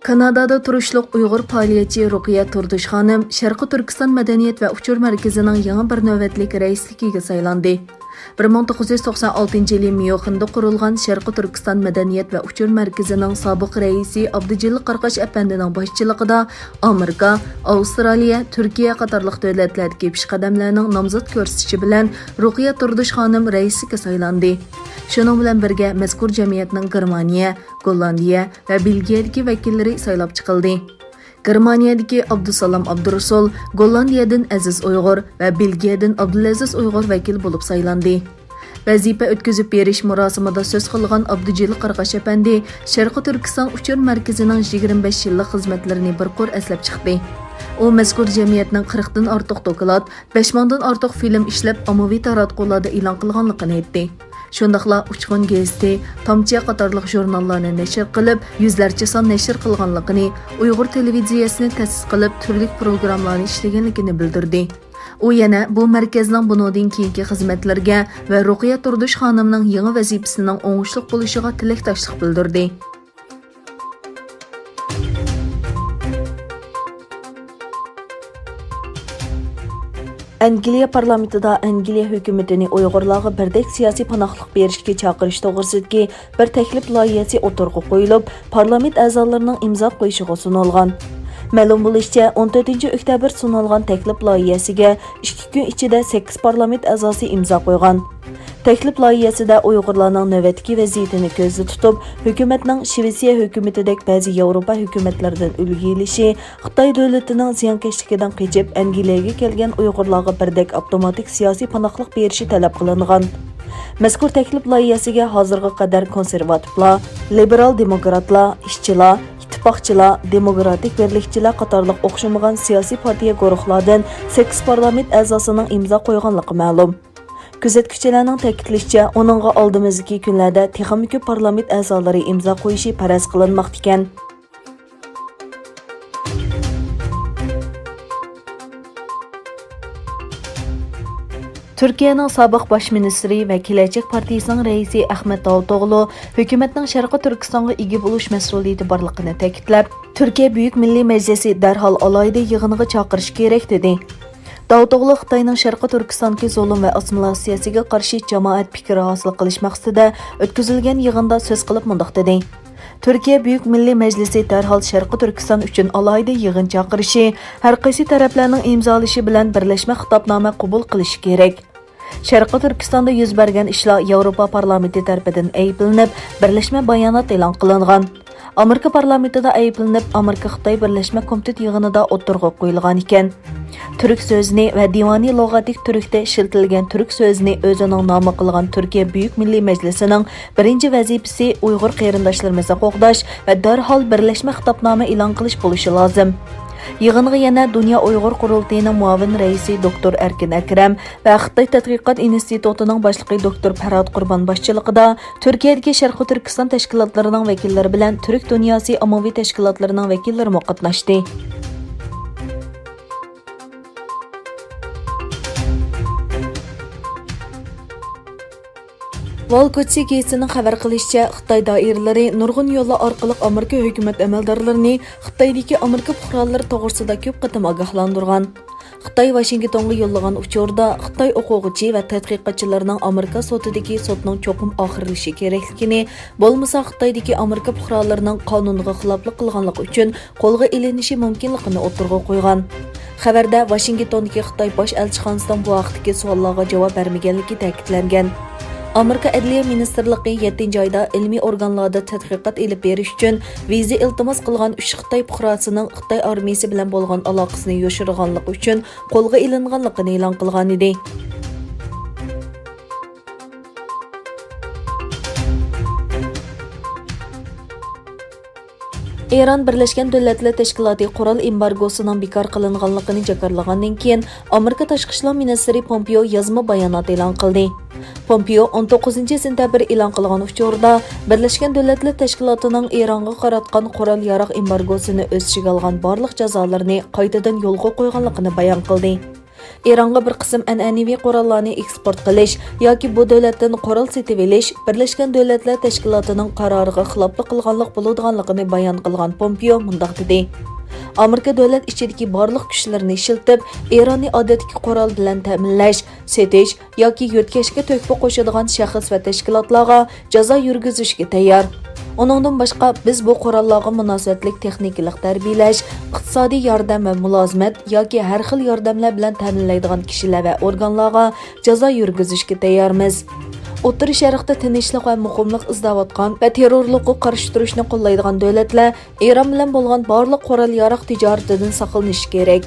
Kanadada turuşluq Uyghur fəaliyyətçi Ruqiya Turduş xanım Şərqi Türkistan Mədəniyyət və Uçur Mərkəzinin yangi bir növbətlik rəisligiga saylandi. 1996 yılı Miyonxunda qurulğan Şərqi Türkistan Mədəniyyət və Uçur Mərkəzinin sabiq rəisi Abdujilil Qarqaş əpəndinin başçılığında Amerika, Avstraliya, Türkiyə qatarlıq dövlətlərdəki pişqədəmlərinin namzat göstərişi bilan Ruqiya Turduş xanım rəisligiga saylandi. Şunun bilan birgə mazkur cəmiyyətinin Germaniya, Gollandiya və Belgiyadagi vakilləri saylab chiqildi. Germaniyadagi Abdusalom Abdurasul, Gollandiyadan Aziz Uyg'ur va Belgiyadan Abdulaziz Uyg'ur vakil bo'lib saylandi. Vazifa o'tkazib berish marosimida so'z qilgan Abdujilil Qarqash apandi Sharqi Turkiston uchur markazining 25 yillik xizmatlarini bir qo'r eslab chiqdi. U mazkur jamiyatning 40 dan ortiq doklad, 5000 dan ortiq film ishlab ommaviy taratqularda e'lon qilganligini aytdi. Shundaqla Uchqun gazeti, Tomchi qatorliq jurnallarni nashr qilib, yuzlarcha son nashr qilganligini, Uyg'ur televiziyasini ta'sis qilib, turli programmalarni ishlaganligini bildirdi. U yana bu markazning bundan keyingi xizmatlarga va Ruqiya Turdush xonimning yangi vazifasining o'ngishli bo'lishiga tilakdoshlik bildirdi. Angliya parlamentida Angliya hukumatini Uyg'urlarga birdek siyosiy panohlik berishga chaqirish to'g'risidagi bir taklif loyihasi o'tirg'i qo'yilib, parlament a'zolarining imzo qo'yishiga sunilgan. Ma'lum bo'lishicha, 14 oktyabr sunilgan taklif loyihasiga 2 kun ichida 8 parlament a'zosi imzo qo'ygan. Taklif loyihasida Uyg'urlarning navbatdagi vaziyatini ko'zda tutib, hukumatning Shvetsiya hukumatidek ba'zi Yevropa hukumatlaridan ulgu elishi, Xitoy davlatining ziyonkashligidan qochib Angliyaga kelgan Uyg'urlarga birdek avtomatik siyosiy panohlik berishi talab qilingan. Mazkur taklif loyihasiga hozirga qadar konservativlar, liberal demokratlar, ishchilar, ittifoqchilar, demokratik birlikchilar qatorliq o'xshamagan siyosiy partiya guruhlardan 8 parlament a'zosining imzo qo'yganligi ma'lum. Kuzatuvchilarning ta'kidlashicha, uningga oldimizdagi kunlarda texnik ko'p parlament a'zolari imzo qo'yishi faraz qilinmoqda ekan. Türkiye'nin sabiq baş ministri ve Gelecek Partiyasining raisi Ahmet Davutoğlu hukumatning Sharqi Turkistonga ega bo'lish mas'uliyati borligini ta'kidlab, Türkiye Büyük Milliy Majlisi darhol alayda yig'iniga chaqirish kerak dedi. Davutoğlu Xitoyning Sharqi Turkistondagi zulm va assimilyatsiyaga qarshi jamoat fikri hosil qilish maqsadida o'tkazilgan yig'inda so'z qilib mundaq dedi. Türkiye Büyük Milliy Majlisi darhol Sharqi Turkiston uchun alayda yig'in chaqirishi, har qaysi taraflarning imzolashi bilan birlashma xitobnoma qabul qilishi kerak. Sharqi Turkistonda yuz bergan ishlar Yevropa parlamenti tarafidan ayblanib, birlashma bayonot e'lon qilingan. Amerika parlamentida ayblanib, Amerika-Xitoy birlashma komitet yig'inida o'tirg'i qo'yilgan ekan. Türk sözünü ve divani logatik Türk'te işletilgen Türk sözünü özünün namı qilgan Türkiye Büyük Milliy Majlisining birinci vazifasi Uyghur qarindoshlarimizni qo'g'dash va darhol birlashma xitobnoma e'lon qilish bo'lishi lozim. Yig'inga yana Dünya Uyg'ur qurultayining muavin raisi Dr. Erkin Akram va Xitoy tadqiqot institutining boshlig'i Dr. Farhod Qurbon boshchiligida Turkiyadagi Sharqi Turkiston tashkilotlarining vakillari bilan Turk dunyosi ommaviy tashkilotlarining vakillari qatnashdi. Volkotsi gazetining xabar qilishicha, Xitoy doiralari nurg'un yo'llar orqali Amerika hukumat amaldorlarini Xitoydagi Amerika fuqarolari to'g'risida ko'p qatam ogohlantirgan. Xitoy Washingtonga yo'llagan uchurda Xitoy o'quvchi va tadqiqotchilarining Amerika sudidagi sudning cho'qim oxirlashi kerakligini, bo'lmasa Xitoydagi Amerika fuqarolarining qonunga xiloflik qilganligi uchun qo'lga ilinishi mumkinligini o'tirg'i qo'ygan. Xabarda Washingtondagi Xitoy bosh elchixonasidan bu vaqtdagi savollarga javob bermaganligi ta'kidlangan. Amerika Adliya Ministerligi 7 oyda ilmiy organlarda tadqiqot elib berish uchun viza iltimos qilgan 3 Xitoy fuqarosining Xitoy armiyasi bilan bo'lgan aloqasini yoshirganligi uchun qo'lga ilinganligini e'lon qilgan edi. Iran Birleşken Devletler Teşkilatı Qurol embargosining bekor qilinganligini jakarlagandan keyin Amerika Tashqi ishlar ministri Pompeo yozma bayonot e'lon qildi. Pompeo 19 sentabr e'lon qilgan uchurda Birleşken Devletler Teşkilatı'nın Iran'a qaratgan qurol yarog embargosini o'z ichiga olgan barliq jazolarni qaytadan yo'lga qo'yganligini bayon qildi. Eronga bir qism an'anaviy qurollarni eksport qilish yoki bu davlatdan qurol setib olish Birlashgan Davlatlar Tashkilotining qaroriga xiloflik qilganlik bo'ladiganligini bayon qilgan Pompeo mundaq dedi. Amerika davlat ichidagi barliq kuchlarni ishiltib, Eronni odatdagi qurol bilan ta'minlash, setish yoki yo'tkashga to'kpa qo'shadigan shaxs va tashkilotlarga jazo yurgizishga tayyor. Onundan boshqa biz bu qurollarga munosabatlik texnikalik tarbiyalash, iqtisodiy yordam va mulozimat yoki har xil yordamlar bilan ta'minlaydigan kishilar va organlarga jazo yurgizishga tayyormiz. O'rta Sharqda tinchlik va muqimlik izlayotgan va terrorlikqa qarshi turishni qo'llaydigan davlatlar Eron bilan bo'lgan barliq qurol-yarog' tijoratidan saqlanishi kerak.